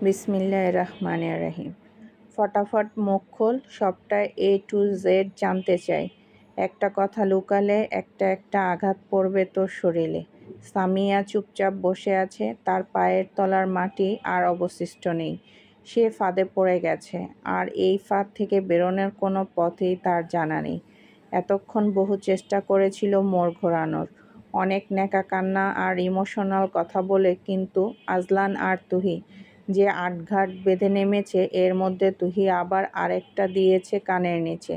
বিসমিল্লাহির রহমানির রহিম। ফটাফট মুখ খোল, সবটা A to Z জানতে চাই। একটা কথা লুকালে একটা একটা আঘাত পড়বে তোর শরীরে। সামিয়া চুপচাপ বসে আছে, তার পায়ের তলার মাটি আর অবশিষ্ট নেই। সে ফাঁদে পড়ে গেছে, আর এই ফাঁদ থেকে বেরোনোর কোনো পথই তার জানা নেই। এতক্ষণ বহু চেষ্টা করেছিল মোড় ঘোরানোর, অনেক ন্যাকা কান্না আর ইমোশনাল কথা বলে, কিন্তু আজলান আর তুহি যে আটঘাট বেঁধে নেমেছে, এর মধ্যে তুহি আবার আরেকটা দিয়েছে কানের নিচে।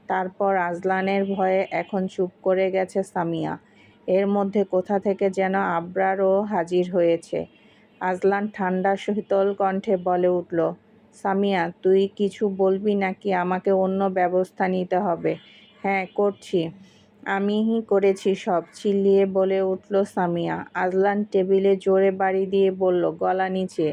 তারপর আজলানের ভয়ে এখন চুপ করে গেছে সামিয়া। এর মধ্যে কোথা থেকে যেন আবরারও হাজির হয়েছে। আজলান ঠান্ডা শীতল কণ্ঠে বলে উঠল, সামিয়া, তুই কিছু বলবি নাকি আমাকে অন্য ব্যবস্থা নিতে হবে? হ্যাঁ, করছি। আমিই করেছি সব, চিল্লিয়ে বলে উঠল সামিয়া। আজলান টেবিলে জোরে বাড়ি দিয়ে বলল, গলা নিচে।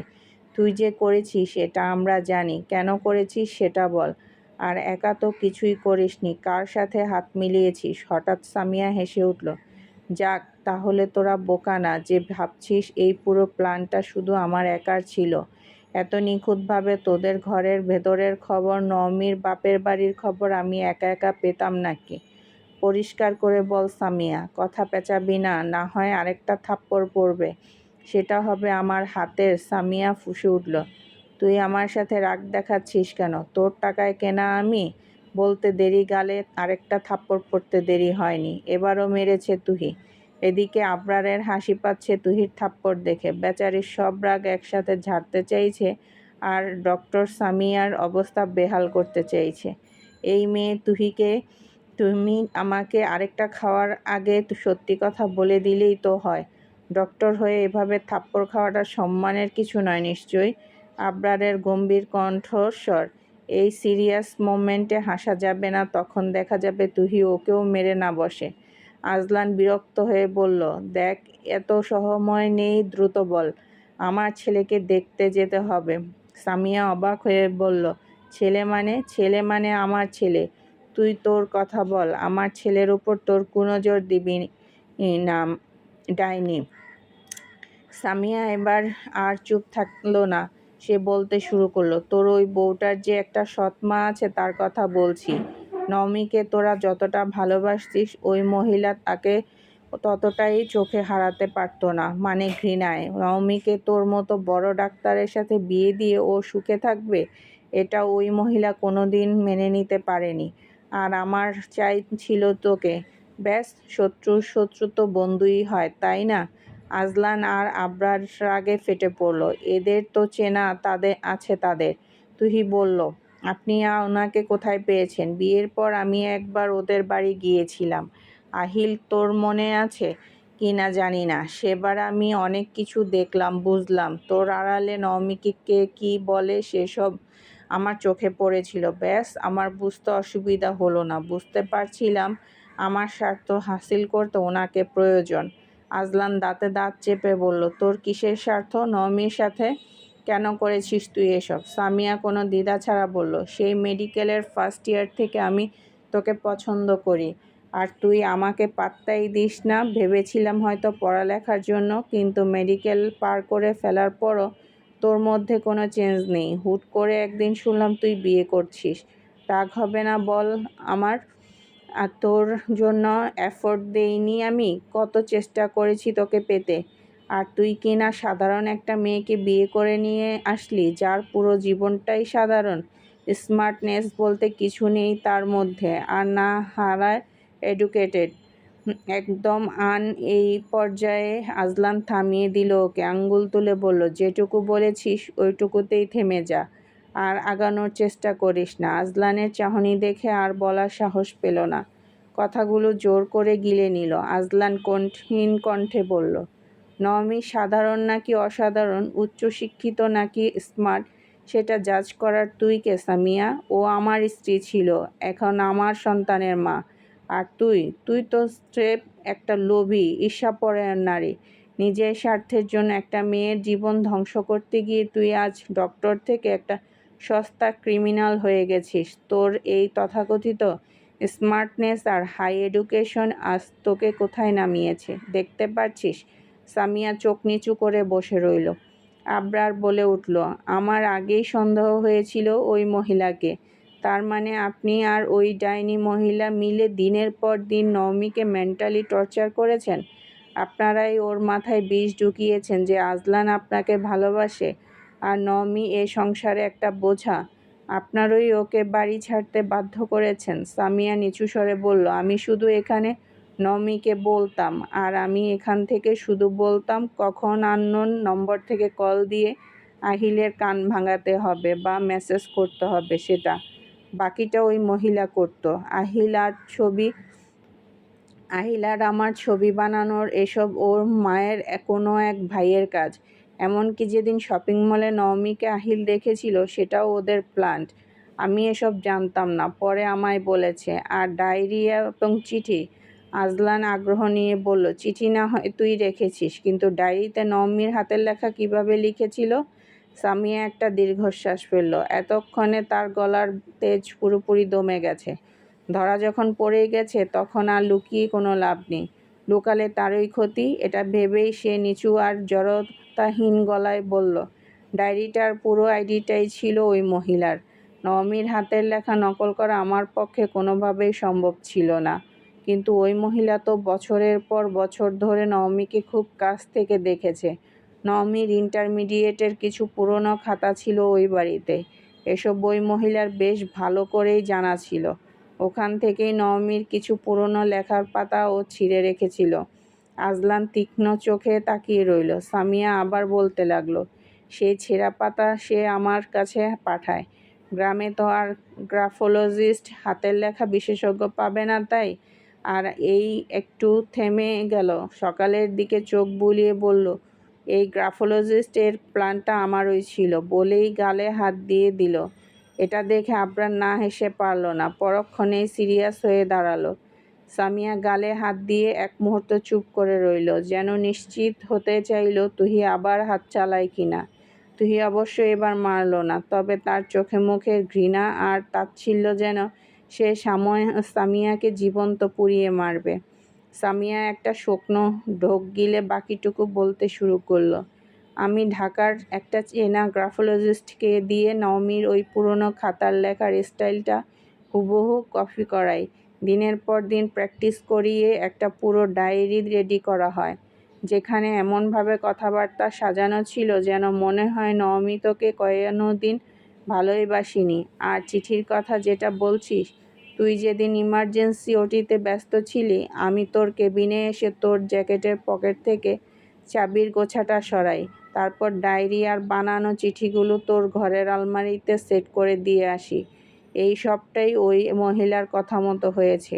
তুই যে করেছিস এটা আমরা জানি, কেন করেছিস সেটা বল। আর একা তো কিছুই করিসনি, কার সাথে হাত মিলিয়েছিস? হঠাৎ সামিয়া হেসে উঠল। যাক, তাহলে তোরা বোকা না যে ভাবছিস এই পুরো প্ল্যানটা শুধু আমার একার ছিল। এত নিখুঁতভাবে তোদের ঘরের ভেতরের খবর, নওমীর বাপের বাড়ির খবর আমি একা একা পেতাম নাকি? পরিষ্কার করে বল সামিয়া, কথা পেঁচাবি না, না হয় আরেকটা থাপ্পড় পড়বে। সেটা হবে আমার হাতের। সামিয়া ফুঁসে উঠল। তুই আমার সাথে রাগ দেখাচ্ছিস কেন? তোর টাকায় কেনা আমি। বলতে দেরি, গালে আরেকটা থাপ্পড় পড়তে দেরি হয়নি। এবারও মেরেছে তুহি। এদিকে আবরারের হাসি পাচ্ছে তুহির থাপ্পড় দেখে। বেচারির সব রাগ একসাথে ঝাড়তে চাইছে, আর ডক্টর সামিয়ার অবস্থা বেহাল করতে চাইছে। এই মেয়ে তুহিকে, তুমি আমাকে আরেকটা খাওয়ার আগে সত্যি কথা বলে দিলেই তো হয়। ডক্টর হয়ে এভাবে থাপ্পড় খাওয়াটা সম্মানের কিছু নয় নিশ্চয়ই। আবরারের গম্ভীর কণ্ঠস্বর। এই সিরিয়াস মোমেন্টে হাসা যাবে না, তখন দেখা যাবে তুহি ওকেও মেরে না বসে। আজলান বিরক্ত হয়ে বলল, দেখ, এত সময় নেই, দ্রুত বল। আমার ছেলেকে দেখতে যেতে হবে। সামিয়া অবাক হয়ে বলল, ছেলে মানে? ছেলে মানে আমার ছেলে। তুই তোর কথা বল। আমার ছেলের উপর তোর কুনজর দিবি না ডাইনি। সামিয়া এবার আর চুপ থাকলো না। সে বলতে শুরু করলো, তোর ওই বউটার যে একটা সৎ মা আছে তার কথা বলছি। নওমীকে তোরা যতটা ভালোবাসতিস, ওই মহিলা তাকে ততটাই চোখে হারাতে পারতো না, মানে ঘৃণায়। নওমীকে তোর মতো বড় ডাক্তারের সাথে বিয়ে দিয়ে ও সুখে থাকবে, এটা ওই মহিলা কোনোদিন মেনে নিতে পারেনি। আর আমার চাই ছিল তোকে। ব্যাস, শত্রুর শত্রু তো বন্ধুই হয়, তাই না? আজলান আর আবরার রাগে ফেটে পড়ল। এদের তো চেনা তাদের আছে তাদের। তুহি বলল, আপনি ওনাকে কোথায় পেয়েছেন? বিয়ের পর আমি একবার ওদের বাড়ি গিয়েছিলাম। আহিল, তোর মনে আছে কি না জানি না, সেবার আমি অনেক কিছু দেখলাম, বুঝলাম। তোর আড়ালে নওমীকে কে কী বলে সেসব আমার চোখে পড়েছিল। ব্যাস, আমার বুঝতে অসুবিধা হলো না। বুঝতে পারছিলাম আমার স্বার্থ হাসিল করতে ওনাকে প্রয়োজন। আজলান দাঁতে দাঁত চেপে বলল, তোর কিসের স্বার্থ? নওমীর সাথে কেন করেছিস তুই এসব? সামিয়া কোনো দ্বিধা ছাড়া বলল, সেই মেডিকেলের ফার্স্ট ইয়ার থেকে আমি তোকে পছন্দ করি, আর তুই আমাকে পাত্তাই দিস না। ভেবেছিলাম হয়তো পড়ালেখার জন্য, কিন্তু মেডিকেল পার করে ফেলার পরও তোর মধ্যে কোনো চেঞ্জ নেই। হুট করে একদিন শুনলাম তুই বিয়ে করছিস। রাগ হবে না বল আমার? আর তোর জন্য এফোর্ট দেইনি আমি? কত চেষ্টা করেছি তোকে পেতে। আর তুই কি না সাধারণ একটা মেয়েকে বিয়ে করে নিয়ে আসলি, যার পুরো জীবনটাই সাধারণ। স্মার্টনেস বলতে কিছু নেই তার মধ্যে, আর না হারায় এডুকেটেড একদম। এই পর্যায়ে আজলান থামিয়ে দিল ওকে, আঙ্গুল তুলে বলল, যেটুকু বলেছিস ওইটুকুতেই থেমে যা, আর আগানোর চেষ্টা করিস না। আজলানের চাহনি দেখে আর বলার সাহস পেল না, কথাগুলো জোর করে গিলে নিল। আজলান কঠিন কণ্ঠে বলল, নওমী সাধারণ নাকি অসাধারণ, উচ্চশিক্ষিত নাকি স্মার্ট, সেটা জাজ করার তুই কে সামিয়া? ও আমার স্ত্রী ছিল, এখন আমার সন্তানের মা। আর তুই তুই তো স্রেফ একটা লোভী, ঈর্ষাপরায়ণ নারী। নিজের স্বার্থের জন্য একটা মেয়ের জীবন ধ্বংস করতে গিয়ে তুই আজ ডক্টর থেকে একটা সস্তা ক্রিমিনাল হয়ে গেছিস। তোর এই তথাকথিত স্মার্টনেস আর হাই এডুকেশন আজ তোকে কোথায় নামিয়েছে দেখতে পারছিস? সামিয়া চোখ নিচু করে বসে রইল। আবরার বলে উঠল, আমার আগেই সন্দেহ হয়েছিল ওই মহিলাকে। তার মানে আপনি আর ওই ডাইনি মহিলা মিলে দিনের পর দিন নওমিকে মেন্টালি টর্চার করেছেন। আপনারাই ওর মাথায় বিষ ঢুকিয়েছেন যে আজলান আপনাকে ভালোবাসে আর নওমি এ সংসারে একটা বোঝা। আপনারই ওকে বাড়ি ছাড়তে বাধ্য করেছেন। সামিয়া নিচু স্বরে বলল, আমি শুধু এখানে নওমিকে বলতাম, আর আমি এখান থেকে শুধু বলতাম কখন আননোন নম্বর থেকে কল দিয়ে আহিলের কান ভাঙাতে হবে বা মেসেজ করতে হবে সেটা। বাকিটা ওই মহিলা করত। আহিল আর আমার ছবি বানানোর এসব ওর মায়ের কোনো এক ভাইয়ের কাজ। এমনকি যেদিন শপিং মলে নওমিকে আহিল দেখেছিল সেটাও ওদের প্ল্যান্ট। আমি এসব জানতাম না, পরে আমায় বলেছে। আর ডায়েরি এবং চিঠি? আজলান আগ্রহ নিয়ে বলল, চিঠি না হয় তুই রেখেছিস, কিন্তু ডায়েরিতে নওমির হাতের লেখা কিভাবে লিখেছিল? সামিয়া একটা দীর্ঘশ্বাস ফেলল। এতক্ষণে তার গলার তেজ পুরোপুরি দমে গেছে। ধরা যখন পড়ে গেছে তখন আর লুকিয়ে কোনো লাভ নেই। লুকালে তারই ক্ষতি, এটা ভেবেই সে নিচু আর জড়তাহীন গলায় বলল, ডায়েরিটার পুরো আইডিটাই ছিল ওই মহিলার। নওমির হাতের লেখা নকল করা আমার পক্ষে কোনোভাবেই সম্ভব ছিল না। কিন্তু ওই মহিলা তো বছরের পর বছর ধরে নওমিকে খুব কাছ থেকে দেখেছে। নওমির ইন্টারমিডিয়েটের কিছু পুরনো খাতা ছিল ওই বাড়িতে। এসব ওই মহিলার বেশ ভালো করেই জানা ছিল। ওখান থেকেই নওমির কিছু পুরনো লেখার পাতা ও ছিঁড়ে রেখেছিল। আজলান তীক্ষ্ণ চোখে তাকিয়ে রইল। সামিয়া আবার বলতে লাগলো, সেই ছেঁড়া পাতা সে আমার কাছে পাঠায়। গ্রামে তো আর গ্রাফোলজিস্ট হাতের লেখা বিশেষজ্ঞ পাবে না তাই। আর এই একটু থেমে গেল। সকালের দিকে চোখ বুলিয়ে বলল, এই গ্রাফোলজিস্ট এর প্ল্যানটা আমারই ছিল, বলেই গালে হাত দিয়ে দিল। এটা দেখে আবরার না হেসে পারল না, পরক্ষণেই সিরিয়াস হয়ে দাঁড়ালো। সামিয়া গালে হাত দিয়ে এক মুহূর্ত চুপ করে রইল, যেন নিশ্চিত হতে চাইল তুহি আবার হাত চালায় কিনা। তুহি অবশ্য এবার মারল না, তবে তার চোখে মুখের ঘৃণা আর তাচ্ছিল্য যেন সে সামিয়াকে জীবন্ত পুড়িয়ে মারবে। সামিয়া একটা শুকনো ঢোক গিলে বাকিটুকু বলতে শুরু করল, আমি ঢাকার একটা চেনা গ্রাফোলজিস্টকে দিয়ে নওমির ওই পুরনো খাতার লেখার স্টাইলটা হুবহু কপি করাই। দিনের পর দিন প্র্যাকটিস করিয়ে একটা পুরো ডায়েরি রেডি করা হয়, যেখানে এমনভাবে কথাবার্তা সাজানো ছিল যেন মনে হয় নওমি তোকে কোনোদিন ভালোই বাসিনি। আর চিঠির কথা যেটা বলছিস, তুই যেদিন ইমার্জেন্সি ওটিতে ব্যস্ত ছিলি, আমি তোর কেবিনে এসে তোর জ্যাকেটের পকেট থেকে চাবির গোছাটা সরাই। তারপর ডায়েরি আর বানানো চিঠিগুলো তোর ঘরের আলমারিতে সেট করে দিয়ে আসি। এই সবটাই ওই মহিলার কথা মতো হয়েছে।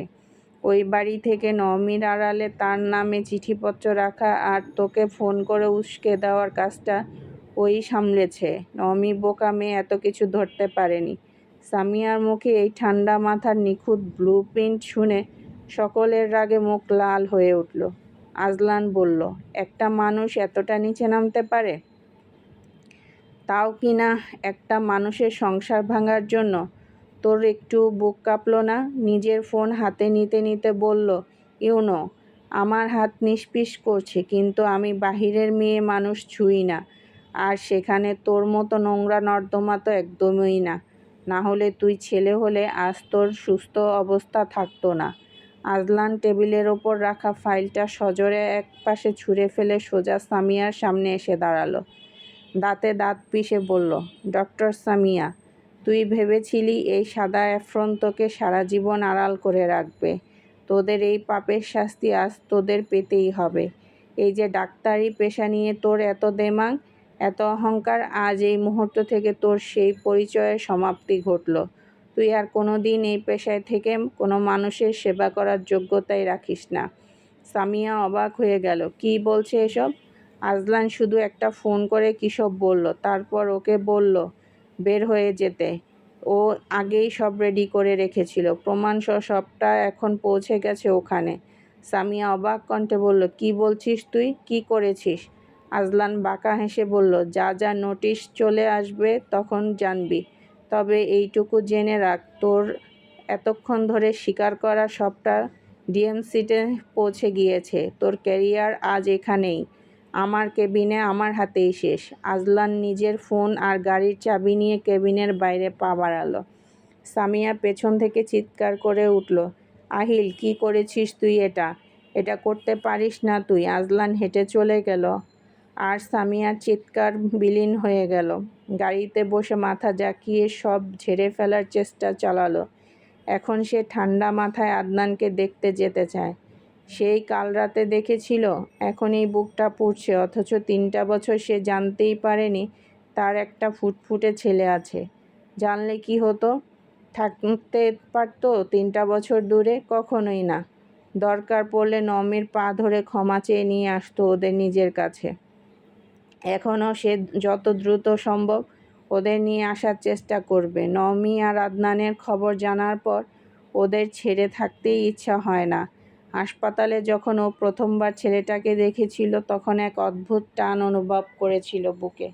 ওই বাড়ি থেকে নওমির আড়ালে তার নামে চিঠিপত্র রাখা আর তোকে ফোন করে উস্কে দেওয়ার কাজটা ওই সামলেছে। নওমি বোকা মেয়ে, এত কিছু ধরতে পারেনি। সামিয়ার মুখে এই ঠান্ডা মাথার নিখুঁত ব্লুপ্রিন্ট শুনে সকলের রাগে মুখ লাল হয়ে উঠল। আজলান বলল, একটা মানুষ এতটা নিচে নামতে পারে? তাও কি না একটা মানুষের সংসার ভাঙার জন্য? তোর একটু বুক কাঁপল না? নিজের ফোন হাতে নিতে নিতে বলল, ইউনো, আমার হাত নিষ্পিস করছে, কিন্তু আমি বাহিরের মেয়ে মানুষ ছুঁই না। আর সেখানে তোর মতো নোংরা নর্দমা তো একদমই না। না হলে তুই ছেলে হলে আজ তোর সুস্থ অবস্থা থাকতো না। আজলান টেবিলের ওপর রাখা ফাইলটা সজোরে এক পাশে ছুঁড়ে ফেলে সোজা সামিয়ার সামনে এসে দাঁড়ালো। দাঁতে দাঁত পিষে বলল, ডক্টর সামিয়া, তুই ভেবেছিলি এই সাদা অ্যাফ্রন তোকে সারা জীবন আড়াল করে রাখবে। তোদের এই পাপের শাস্তি আজ তোদের পেতেই হবে। এই যে ডাক্তারি পেশা নিয়ে তোর এত দেমাগ, এত অহংকার, আজ এই মুহূর্ত থেকে তোর সেই পরিচয়ের সমাপ্তি ঘটল। তুই আর কোনো দিন এই পেশায় থেকে কোনো মানুষের সেবা করার যোগ্যতাই রাখিস না। সামিয়া অবাক হয়ে গেল, কী বলছে এসব? আজলান শুধু একটা ফোন করে কিসব বলল, তারপর ওকে বলল বের হয়ে যেতে। ও আগেই সব রেডি করে রেখেছিল, প্রমাণসহ সবটা এখন পৌঁছে গেছে ওখানে। সামিয়া অবাক কণ্ঠে বলল, কি বলছিস তুই? কি করেছিস? আজলান বাঁকা হেসে বলল, যা যা নোটিশ চলে আসবে তখন জানবি। তবে এইটুকু জেনে রাখ, তোর এতক্ষণ ধরে স্বীকার করা সবটা ডিএমসিতে পৌঁছে গিয়েছে। তোর ক্যারিয়ার আজ এখানেই। আমার কেবিনে আমার হাতেই শেষ। আজলান নিজের ফোন আর গাড়ির চাবি নিয়ে কেবিনের বাইরে পা বাড়ালো। সামিয়া পেছন থেকে চিৎকার করে উঠল, আহিল, কি করেছিস তুই এটা? এটা করতে পারিস না তুই। আজলান হেঁটে চলে গেল আর সামিয়ার চিৎকার বিলীন হয়ে গেল। গাড়িতে বসে মাথা জাকিয়ে সব ঝেড়ে ফেলার চেষ্টা চালালো। এখন সে ঠান্ডা মাথায় আদনানকে দেখতে যেতে চায়। সেই কাল রাতে দেখেছিল, এখন এই বুকটা পুড়ছে, অথচ 3টা বছর সে জানতেই পারেনি তার একটা ফুটফুটে ছেলে আছে। জানলে কি হতো? থাকতে পারতো 3টা বছর দূরে? কখনোই না। দরকার পড়লে নমির পা ধরে ক্ষমা চেয়ে নিয়ে আসতো ওদের নিজের কাছে। এখনও সে যত দ্রুত সম্ভব ওদের নিয়ে আসার চেষ্টা করবে। নমি আর আদনানের খবর জানার পর ওদের ছেড়ে থাকতেই ইচ্ছা হয় না। হাসপাতালে যখন ও প্রথমবার ছেলেটাকে দেখেছিল তখন এক অদ্ভুত টান অনুভব করেছিল বুকে।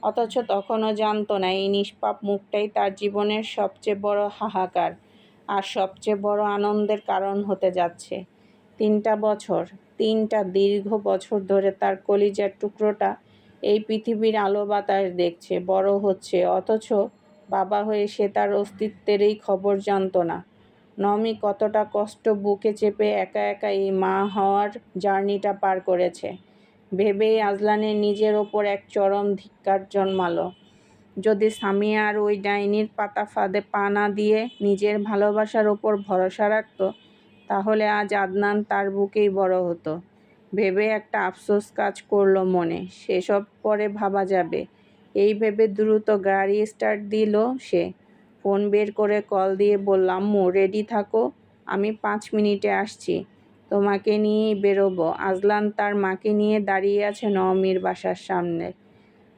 অথচ তখনও জানতো না এই নিষ্পাপ মুখটাই তার জীবনের সবচেয়ে বড় হাহাকার আর সবচেয়ে বড় আনন্দের কারণ হতে যাচ্ছে। 3টা বছর, 3টা দীর্ঘ বছর ধরে তার কলিজার টুকরোটা এই পৃথিবীর আলো বাতাস দেখছে, বড় হচ্ছে, অথচ বাবা হয়ে সে তার অস্তিত্বেরই খবর জানতো না। নমি কতটা কষ্ট বুকে চেপে একা একা এই মা হওয়ার জার্নিটা পার করেছে ভেবেই আজলানের নিজের ওপর এক চরম ধিক্কার জন্মালো। যদি সামিয়া আর ওই ডাইনির পাতা ফাঁদে পা না দিয়ে নিজের ভালোবাসার ওপর ভরসা রাখত, তাহলে আজ আদনান তার বুকেই বড় হতো। ভেবে একটা আফসোস কাজ করলো মনে। সেসব পরে ভাবা যাবে, এই ভেবে দ্রুত গাড়ি স্টার্ট দিল সে। ফোন বের করে কল দিয়ে বলল, আম্মু রেডি থাকো, আমি 5 মিনিটে আসছি, তোমাকে নিয়েই বেরোবো। আজলান তার মাকে নিয়ে দাঁড়িয়ে আছে নওমির বাসার সামনে।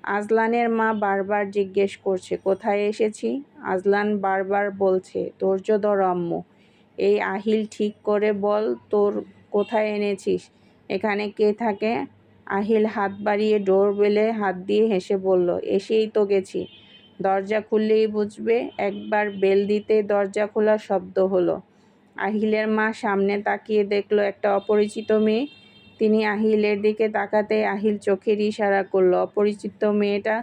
আজলানের মা বারবার জিজ্ঞেস করছে, কোথায় এসেছি? আজলান বারবার বলছে, ধৈর্য ধর আম্মু, এই আহিল ঠিক করে বল তোর কোথায় এনেছিস, এখানে কে থাকে? আহিল হাত বাড়িয়ে ডোরবেলে হাত দিয়ে হেসে বলল, এসেই তো গেছি, দরজা খুললেই বুঝবে। একবার বেল দিতেই দরজা খোলার শব্দ হলো। আহিলের মা সামনে তাকিয়ে দেখল একটা অপরিচিত মেয়ে। তিনি আহিলের দিকে তাকাতেই আহিল চোখের ইশারা করল। অপরিচিত মেয়েটা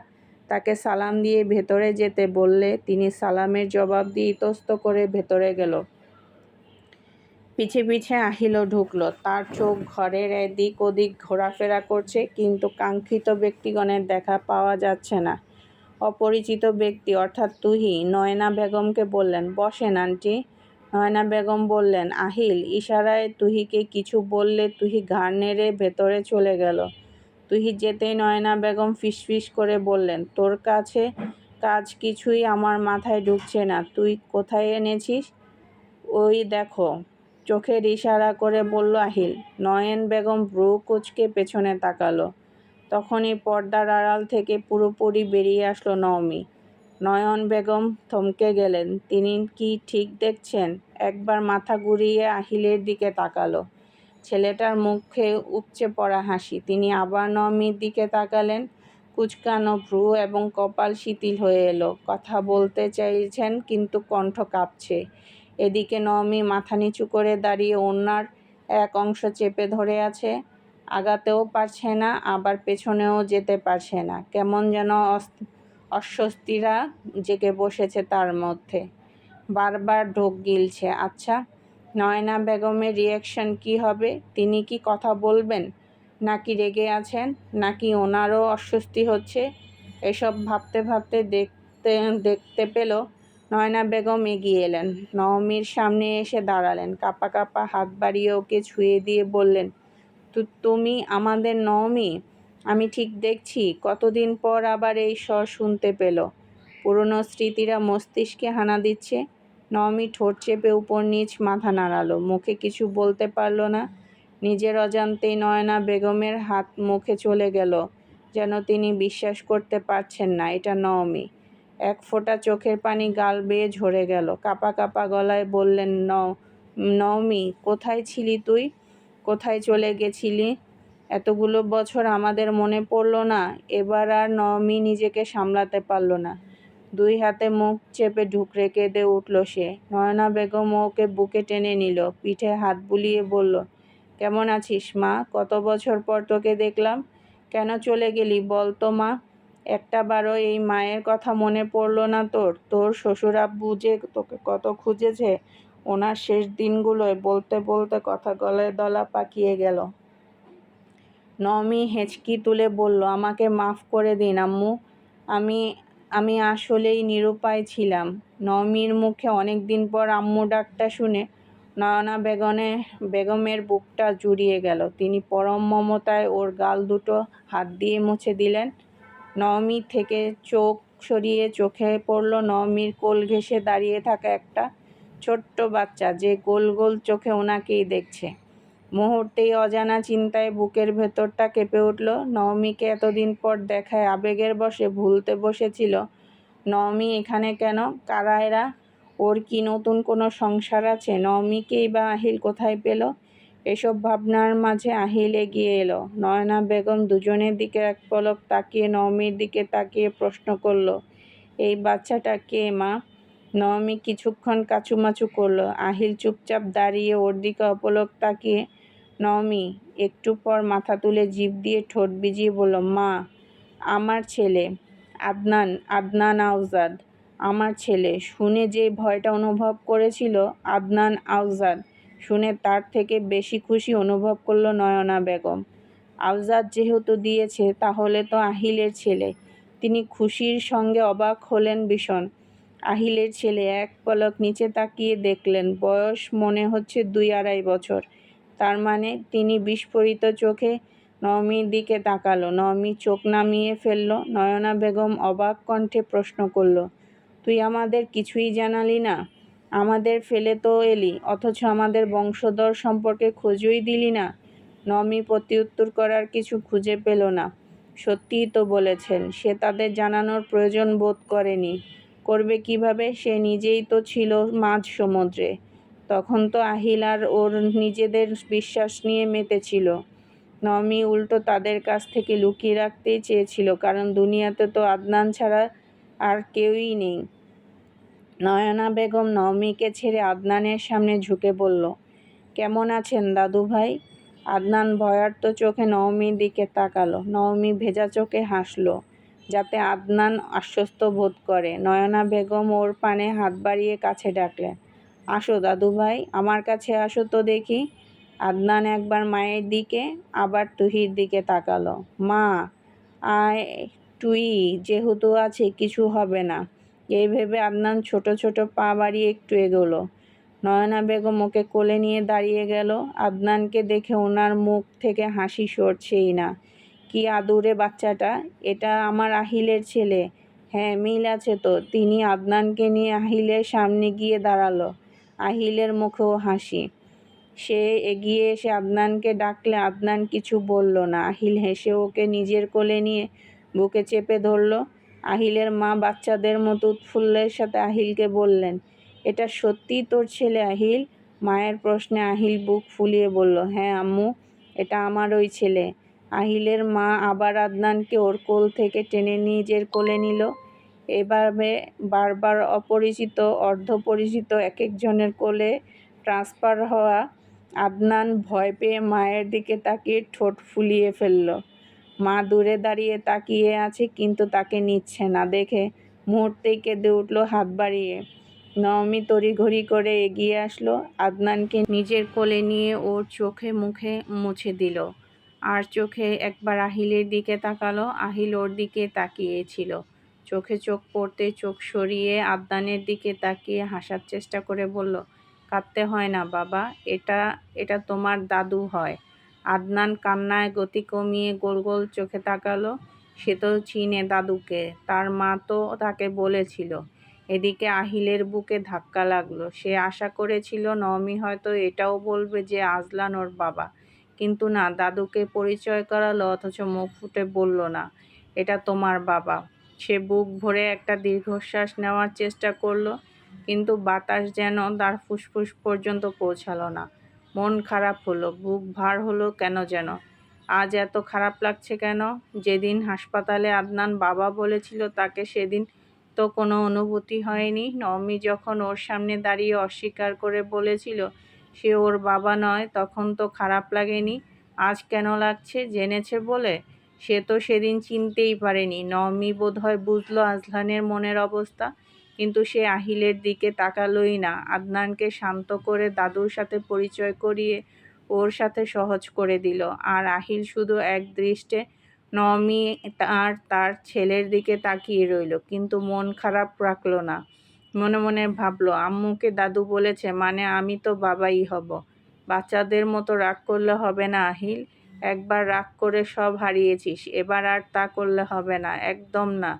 তাকে সালাম দিয়ে ভেতরে যেতে বললে তিনি সালামের জবাব দিয়ে ইতস্ত করে ভেতরে গেল। পিছে পিছে আহিলও ঢুকল। তার চোখ ঘরের এদিক ওদিক ঘোরাফেরা করছে, কিন্তু কাঙ্ক্ষিত ব্যক্তিগণের দেখা পাওয়া যাচ্ছে না। অপরিচিত ব্যক্তি অর্থাৎ তুহি নয়না বেগমকে বললেন, বসেন আন্টি। নয়না বেগম বললেন, আহিল ইশারায় তুহিকে কিছু বললে তুহি ঘাড় নেড়ে ভেতরে চলে গেল। তুহি যেতেই নয়না বেগম ফিসফিস করে বললেন, তোর কাছে কাজ কিছুই আমার মাথায় ঢুকছে না, তুই কোথায় এনেছিস? ওই দেখো, চোখের ইশারা করে বলল আহিল। নয়ন বেগম ভ্রু কুঁচকে পেছনে তাকালো। তখনই পর্দার আড়াল থেকে পুরোপুরি বেরিয়ে আসলো নওমি। নয়ন বেগম থমকে গেলেন। তিনি কি ঠিক দেখছেন? একবার মাথা ঘুরিয়ে আহিলের দিকে তাকালো। ছেলেটার মুখে উপচে পড়া হাসি। তিনি আবার নওমির দিকে তাকালেন। কুঁচকানো ভ্রু এবং কপাল শিথিল হয়ে এলো। কথা বলতে চাইছেন কিন্তু কণ্ঠ কাঁপছে। এদিকে নওমি মাথা নিচু করে দাঁড়িয়ে ওড়নার এক অংশ চেপে ধরে আছে। আগাতেও পারছে না, আবার পেছনেও যেতে পারছে না। কেমন যেন অস্বস্তিরা জেগে বসেছে তার মধ্যে। বারবার ঢোক গিলছে। আচ্ছা, নয়না বেগমের রিয়াকশন কি হবে? তিনি কি কথা বলবেন, নাকি রেগে আছেন, নাকি ওনারও অস্বস্তি হচ্ছে? এসব ভাবতে ভাবতে দেখতে পেল নয়না বেগম এগিয়ে এলেন। নওমির সামনে এসে দাঁড়ালেন। কাঁপা কাঁপা হাত বাড়িয়ে ওকে ছুঁয়ে দিয়ে বললেন, তুমি আমাদের নওমি? আমি ঠিক দেখছি? কতদিন পর আবার এই স্বর শুনতে পেল। পুরনো স্মৃতিরা মস্তিষ্কে হানা দিচ্ছে। নওমি ঠোঁট চেপে উপর নিচ মাথা নাড়ালো। মুখে কিছু বলতে পারল না। নিজের অজান্তেই নয়না বেগমের হাত মুখে চলে গেল, যেন তিনি বিশ্বাস করতে পারছেন না এটা নওমি। এক ফোঁটা চোখের পানি গাল বেয়ে ঝরে গেল। কাঁপা কাঁপা গলায় বললেন, নওমি, কোথায় ছিলি তুই? কোথায় চলে গেছিলি এতগুলো বছর? আমাদের মনে পড়ল না? এবার আর নওমি নিজেকে সামলাতে পারল না। 2 হাতে মুখ চেপে ঢুকরে কেঁদে উঠল সে। নয়না বেগম ওকে বুকে টেনে নিল, পিঠে হাত বুলিয়ে বলল, কেমন আছিস মা? কত বছর পর তোকে দেখলাম। কেন চলে গেলি বল তো মা? একটাবারও এই মায়ের কথা মনে পড়ল না তোর? তোর শ্বশুরাব্বু যে তোকে কত খুঁজেছে ওনার শেষ দিনগুলোয়। বলতে বলতে কথা গলায় দলা পাকিয়ে গেল। নমি হেঁচকি তুলে বলল, আমাকে মাফ করে দিন আম্মু। আমি আমি আসলেই নিরুপায় ছিলাম। নমির মুখে অনেক দিন পর আম্মু ডাকটা শুনে নয়না বেগমের বুকটা জুড়িয়ে গেল। তিনি পরম মমতায় ওর গাল দুটো হাত দিয়ে মুছে দিলেন। নমি থেকে চোখ সরিয়ে চোখে পড়ল নমির কোল ঘেঁষে দাঁড়িয়ে থাকা একটা ছোট্ট বাচ্চা, যে গোল গোল চোখে ওনাকেই দেখছে। মুহূর্তেই অজানা চিন্তায় বুকের ভেতরটা কেঁপে উঠল। নওমিকে এতদিন পর দেখায় আবেগের বশে ভুলতে বসেছিল। নওমি এখানে কেন? কারা এরা? ওর কি নতুন কোনো সংসার আছে? নওমিকেই বা আহিল কোথায় পেল? এসব ভাবনার মাঝে আহিল এগিয়ে এলো। নয়না বেগম দুজনের দিকে এক পলক তাকিয়ে নওমির দিকে তাকিয়ে প্রশ্ন করল, এই বাচ্চাটা কে মা? নওমি কিছুক্ষণ কাচুমাচু করল। আহিল চুপচাপ দাঁড়িয়ে ওর দিকে অপলক তাকিয়ে। নওমি একটু পর মাথা তুলে জিভ দিয়ে ঠোঁট ভিজিয়ে বলল, মা, আমার ছেলে আদনান আউজাদ, আমার ছেলে। শুনে যে ভয়টা অনুভব করেছিল আদনান আউজাদ, শুনে তার থেকে বেশি খুশি অনুভব করল নয়না বেগম। আউজাদ যেহেতু দিয়েছে তাহলে তো আহিলের ছেলে। তিনি খুশির সঙ্গে অবাক হলেন ভীষণ। আহিলের ছেলে। এক পলক নিচে তাকিয়ে দেখলেন বয়স মনে হচ্ছে 2-2.5 বছর। তার মানে? তিনি বিস্ফোরিত চোখে নওমির দিকে তাকালো। নওমি চোখ নামিয়ে ফেলল। নয়না বেগম অবাক কণ্ঠে প্রশ্ন করল, তুই আমাদের কিছুই জানালি না? আমাদের ফেলে তো এলি, অথচ আমাদের বংশধর সম্পর্কে খোঁজই দিলি না। নওমি প্রত্যুত্তর করার কিছু খুঁজে পেল না। সত্যিই তো বলেছেন, সে তাদের জানানোর প্রয়োজন বোধ করেনি। করবে কিভাবে? সে নিজেই তো ছিল মাঝ সমুদ্রে। তখন তো আহিল আর ওর নিজেদের বিশ্বাস নিয়ে মেতেছিল। নওমি উল্টো তাদের কাছ থেকে লুকিয়ে রাখতেই চেয়েছিল, কারণ দুনিয়াতে তো আদনান ছাড়া আর কেউই নেই। নয়না বেগম নওমিকে ছেড়ে আদনানের সামনে ঝুঁকে বলল, কেমন আছেন দাদু ভাই? আদনান ভয়ার্ত চোখে নওমির দিকে তাকালো। নওমি ভেজা চোখে হাসল, যাতে আদনান আশ্বস্ত বোধ করে। নয়না বেগম ওর পানে হাত বাড়িয়ে কাছে ডাকলেন, আসো দাদু ভাই, আমার কাছে আসো তো দেখি। আদনান একবার মায়ের দিকে আবার তুহির দিকে তাকালো। মা, আয়, তুই যেহেতু আছে কিছু হবে না। এই ভেবে আদনান ছোট ছোট পা বাড়িয়ে একটু এগোলো। নয়না বেগম ওকে কোলে নিয়ে দাঁড়িয়ে গেল। আদনানকে দেখে ওনার মুখ থেকে হাসি সরছেই না। কি আদুরে বাচ্চাটা! এটা আমার আহিলের ছেলে। হ্যাঁ, মিল আছে তো। তিনি আদনানকে নিয়ে আহিলের সামনে গিয়ে দাঁড়ালো। আহিলের মুখেও হাসি। সে এগিয়ে এসে আদনানকে ডাকলে আদনান কিছু বলল না। আহিল হেসে ওকে নিজের কোলে নিয়ে বুকে চেপে ধরল। আহিলের মা বাচ্চাদের মতো উৎফুল্লের সাথে আহিলকে বললেন, এটা সত্যিই তোর ছেলে আহিল? মায়ের প্রশ্নে আহিল বুক ফুলিয়ে বলল, হ্যাঁ আম্মু, এটা আমার ওই ছেলে। আহিলের মা আবার আদনানকে ওর কোল থেকে টেনে নিজের কোলে নিল। এভাবে বারবার অপরিচিত অর্ধপরিচিত এক একজনের কোলে ট্রান্সফার হওয়া আদনান ভয় পেয়ে মায়ের দিকে তাকিয়ে ঠোঁট ফুলিয়ে ফেলল। মা দূরে দাঁড়িয়ে তাকিয়ে আছে, কিন্তু তাকে নিচ্ছে না দেখে মুহূর্তেই কেঁদে উঠল হাত বাড়িয়ে। নওমি তড়িঘড়ি করে এগিয়ে আসলো, আদনানকে নিজের কোলে নিয়ে ওর চোখে মুখে মুছে দিল। আর চোখে একবার আহিলের দিকে তাকালো। আহিল ওর দিকে তাকিয়েছিল। চোখে চোখ পড়তে চোখ সরিয়ে আদনানের দিকে তাকিয়ে হাসার চেষ্টা করে বলল, কাঁদতে হয় না বাবা, এটা তোমার দাদু হয়। আদনান কান্নায় গতি কমিয়ে গোল গোল চোখে তাকালো। সে তো চিনে দাদুকে, তার মা তো তাকে বলেছিল। এদিকে আহিলের বুকে ধাক্কা লাগলো। সে আশা করেছিল নওমি হয়তো এটাও বলবে যে আজলান ওর বাবা, কিন্তু না, দাদুকে পরিচয় করালো অথচ মুখ ফুটে বলল না, এটা তোমার বাবা। সে বুক ভরে একটা দীর্ঘশ্বাস নেওয়ার চেষ্টা করলো, কিন্তু বাতাস যেন তার ফুসফুস পর্যন্ত পৌঁছালো না। মন খারাপ হলো, বুক ভার হলো কেন যেন। আজ এত খারাপ লাগছে কেন? যেদিন হাসপাতালে আদনান বাবা বলেছিল তাকে, সেদিন তো কোনো অনুভূতি হয়নি। নওমি যখন ওর সামনে দাঁড়িয়ে অস্বীকার করে বলেছিল সে ওর বাবা নয়, তখন তো খারাপ লাগেনি। আজ কেন লাগছে? জেনেছে বলে? সে তো সেদিন চিনতেই পারেনি। নওমি বোধহয় বুঝলো আজলানের মনের অবস্থা, কিন্তু সে আহিলের দিকে তাকালোই না। আদনানকে শান্ত করে দাদুর সাথে পরিচয় করিয়ে ওর সাথে সহজ করে দিল। আর আহিল শুধু এক দৃষ্টে নওমি আর তার ছেলের দিকে তাকিয়ে রইল, কিন্তু মন খারাপ রাখলো না। মনে মনে ভাবলো, আম্মুকে দাদু বলেছে, মানে আমি তো বাবাই হব। বাচ্চাদের মতো রাগ করলে হবে না আহিল। একবার রাগ করে সব হারিয়েছিস, এবার আর তা করলে হবে না, একদম না।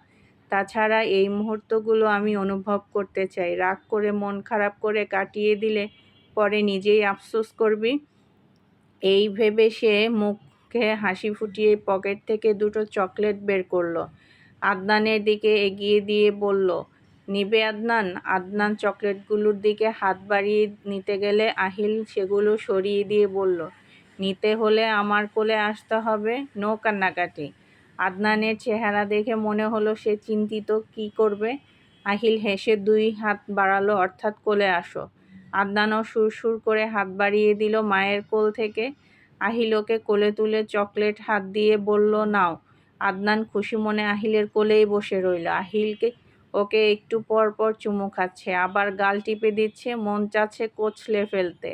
তাছাড়া এই মুহূর্তগুলো আমি অনুভব করতে চাই। রাগ করে মন খারাপ করে কাটিয়ে দিলে পরে নিজেই আফসোস করবি। এই ভেবে সে মুখে হাসি ফুটিয়ে পকেট থেকে দুটো চকলেট বের করলো। আদনানের দিকে এগিয়ে দিয়ে বলল, নিবে আদনান? আদনান চকলেটগুলোর দিকে হাত বাড়িয়ে নিতে গেলে আহিল সেগুলো সরিয়ে দিয়ে বলল, নিতে হলে আমার কোলে আসতে হবে, নো কান্নাকাটি। আদনানের চেহারা দেখে মনে হলো সে চিন্তিত, কি করবে। আহিল হেসে 2 হাত বাড়ালো, অর্থাৎ কোলে আসো। আদনানও সুরসুর করে হাত বাড়িয়ে দিল মায়ের কোল থেকে। আহিল ওকে কোলে তুলে চকলেট হাত দিয়ে বলল, নাও। আদনান খুশি মনে আহিলের কোলেই বসে রইল। আহিলকে ওকে একটু পর পর চুমু খাচ্ছে, আবার গাল টিপে দিচ্ছে, মন চাচ্ছে কোঁচলে ফেলতে।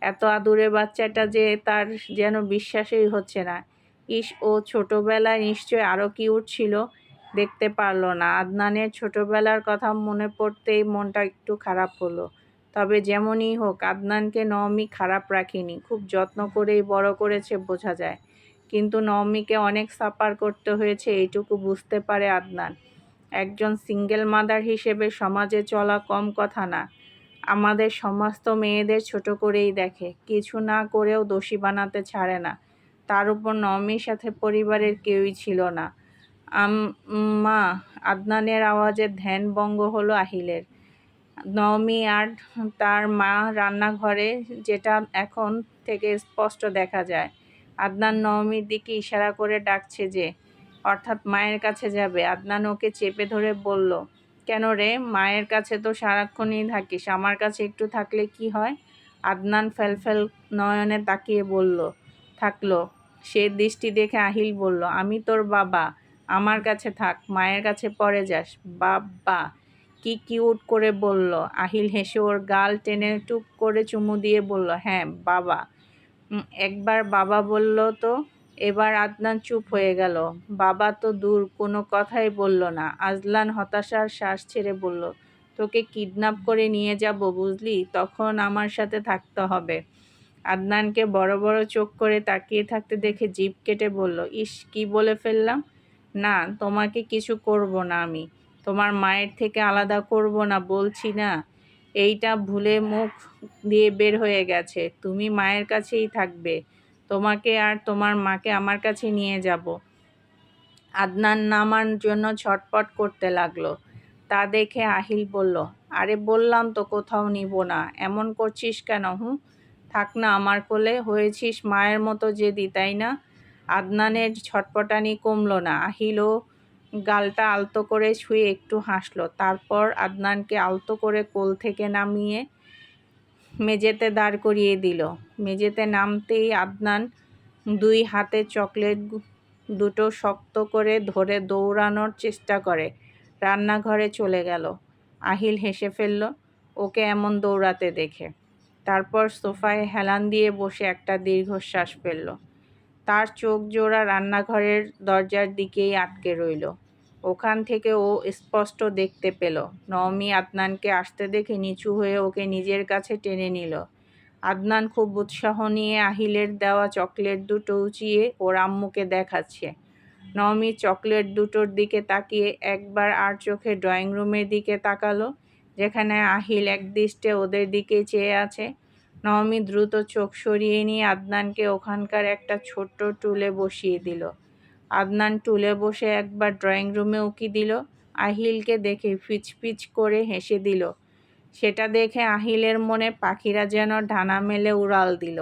এত আদুরে বাচ্চাটা যে তার যেন বিশ্বাসই হচ্ছে না। ইস, ও ছোটবেলায় নিশ্চয় আরও কিউট ছিল, দেখতে পারল না। আদনানের ছোটবেলার কথা মনে পড়তেই মনটা একটু খারাপ হলো। তবে যেমনই হোক, আদনানকে নওমি খারাপ রাখেনি, খুব যত্ন করেই বড় করেছে বোঝা যায়। কিন্তু নওমিকে অনেক সাফার করতে হয়েছে, এইটুকু বুঝতে পারে আদনান। একজন সিঙ্গেল মাদার হিসেবে সমাজে চলা কম কথা না। আমাদের সমাজ তো মেয়েদের ছোট করেই দেখে, কিছু না করেও দোষী বানাতে ছাড়ে না। তার উপর নওমির সাথে পরিবারের কেউই ছিল না। মা! আদনানের আওয়াজে ধ্যানভঙ্গ হলো আহিলের। নওমি আর তার মা রান্নাঘরে, যেটা এখন থেকে স্পষ্ট দেখা যায়। আদনান নওমির দিকে ইশারা করে ডাকছে যে, অর্থাৎ মায়ের কাছে যাবে। আদনান ওকে চেপে ধরে বলল, কেন রে? মায়ের কাছে তো সারাক্ষণই থাকিস, আমার কাছে একটু থাকলে কি হয়? আদনান ফ্যালফ্যাল নয়নে তাকিয়ে থাকলো। সে দৃষ্টি দেখে আহিল বলল, আমি তোর বাবা, আমার কাছে থাক, মায়ের কাছে পরে যাস। বাবা! কি কিউট করে বলল। আহিল হেসে ওর গাল টেনে টুপ করে চুমু দিয়ে বলল, হ্যাঁ বাবা। একবার বাবা বলল তো। এবার আদনান চুপ হয়ে গেল। বাবা তো দূর, কোনো কথাই বলল না। আজলান হতাশার শ্বাস ছেড়ে বলল, তোকে কিডন্যাপ করে নিয়ে যাব, বুঝলি? তখন আমার সাথে থাকতে হবে। আদনানকে বড় বড় চোখ করে তাকিয়ে থাকতে দেখে জিভ কেটে বলল, ইস, কি বলে ফেললাম। না, তোমাকে কিছু করব না আমি। তোমার মায়ের থেকে আলাদা করব না বলছি না। এইটা ভুলে মুখ দিয়ে বের হয়ে গেছে। তুমি মায়ের কাছেই থাকবে। তোমাকে আর তোমার মাকে আমার কাছে নিয়ে যাব। আদনান নামার জন্য ছটপট করতে লাগলো। তা দেখে আহিল বলল, আরে বললাম তো কোথাও নিব না, এমন করছিস কেন? থাক না আমার কোলে, হয়েছিস মায়ের মতো জেদি, তাই না? আদনানের ছটপটানি কমল না। আহিলও গালটা আলতো করে ছুঁয়ে একটু হাসলো। তারপর আদনানকে আলতো করে কোল থেকে নামিয়ে মেঝেতে দাঁড় করিয়ে দিল। মেঝেতে নামতেই আদনান 2 হাতে চকলেট দুটো শক্ত করে ধরে দৌড়ানোর চেষ্টা করে রান্নাঘরে চলে গেল। আহিল হেসে ফেলল ওকে এমন দৌড়াতে দেখে। তারপর সোফায় হেলান দিয়ে বসে একটা দীর্ঘশ্বাস ফেলল। তার চোখ জোড়া রান্নাঘরের দরজার দিকেই আটকে রইল। ওখান থেকে ও স্পষ্ট দেখতে পেল নওমি আদনানকে আসতে দেখে নিচু হয়ে ওকে নিজের কাছে টেনে নিল। আদনান খুব উৎসাহ নিয়ে আহিলের দেওয়া চকলেট দুটো উঁচিয়ে ওর আম্মুকে দেখাচ্ছে। নওমি চকলেট দুটোর দিকে তাকিয়ে একবার আর চোখে ড্রয়িং রুমের দিকে তাকালো, যেখানে আহিল একদৃষ্টে ওদের দিকেই চেয়ে আছে। নওমি দ্রুত চোখ সরিয়ে নিয়ে আদনানকে ওখানকার একটা ছোট্ট টুলে বসিয়ে দিল। আদনান টুলে বসে একবার ড্রয়িং রুমে উঁকি দিল। আহিলকে দেখে ফিচফিচ করে হেসে দিল। সেটা দেখে আহিলের মনে পাখিরা যেন ডানা মেলে উড়াল দিল।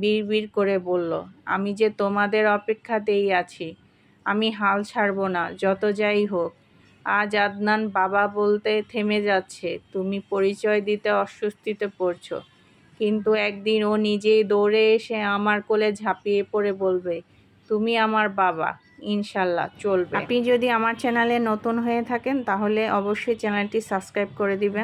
বিড়বিড় করে বলল, আমি যে তোমাদের অপেক্ষাতেই আছি, আমি হাল ছাড়ব না, যত যাই হোক। আজ আদনান বাবা বলতে থেমে যাচ্ছে, তুমি পরিচয় দিতে অস্বস্তিতে পড়ছো, কিন্তু একদিন ও নিজেই দৌড়ে এসে আমার কোলে ঝাঁপিয়ে পড়ে বলবে, তুমি আমার বাবা। ইনশাল্লাহ চলবে। আপনি যদি আমার চ্যানেলে নতুন হয়ে থাকেন তাহলে অবশ্যই চ্যানেলটি সাবস্ক্রাইব করে দিবেন।